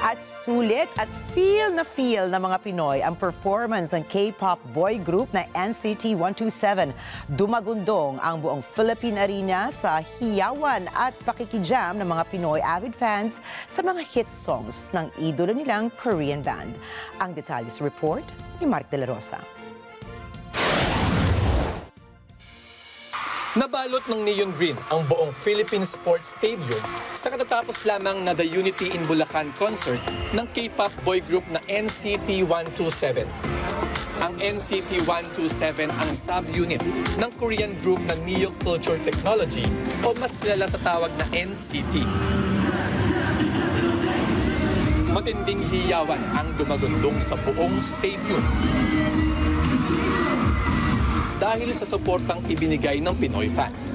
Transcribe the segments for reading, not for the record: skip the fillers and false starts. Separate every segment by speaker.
Speaker 1: At sulit at feel ng mga Pinoy ang performance ng K-pop boy group na NCT 127. Dumagundong ang buong Philippine Arena sa hiyawan at pakikijam ng mga Pinoy avid fans sa mga hit songs ng idolo nilang Korean band. Ang detalye sa report ni Mark De La Rosa.
Speaker 2: Nabalot ng neon green ang buong Philippine Sports Stadium sa katatapos lamang na The Unity in Bulacan concert ng K-pop boy group na NCT 127. Ang NCT 127 ang sub-unit ng Korean group na Neo Culture Technology o mas kilala sa tawag na NCT. Matinding hiyawan ang dumagundong sa buong stadium dahil sa suportang ibinigay ng Pinoy fans.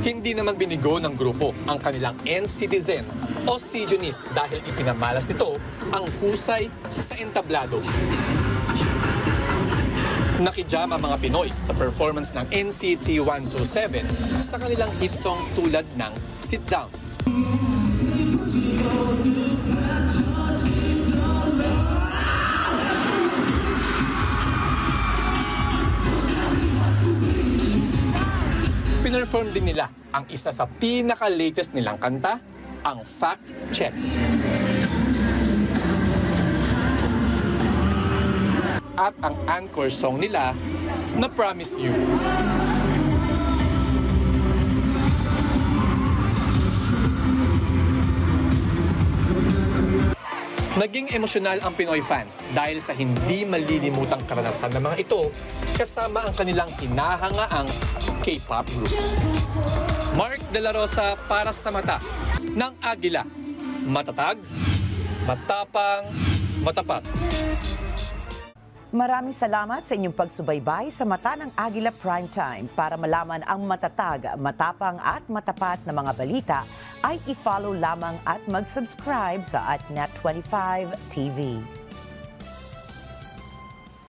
Speaker 2: Hindi naman binigo ng grupo ang kanilang NCTzen o Seasonist dahil ipinamalas nito ang husay sa entablado. Nakijam ang mga Pinoy sa performance ng NCT 127 sa kanilang hit song tulad ng Sit Down. Pinerform din nila ang isa sa pinaka-latest nilang kanta, ang Fact Check. At ang anchor song nila na Promise You. Naging emosyonal ang Pinoy fans dahil sa hindi malilimutang karanasan ng mga ito kasama ang kanilang hinahangaang K-pop group. Mark De La Rosa para sa mata ng Agila. Matatag, matapang, matapat.
Speaker 1: Maraming salamat sa inyong pagsubaybay sa Mata ng Agila Primetime. Para malaman ang matatag, matapang at matapat na mga balita, ay i-follow lamang at mag-subscribe sa @Net25 TV.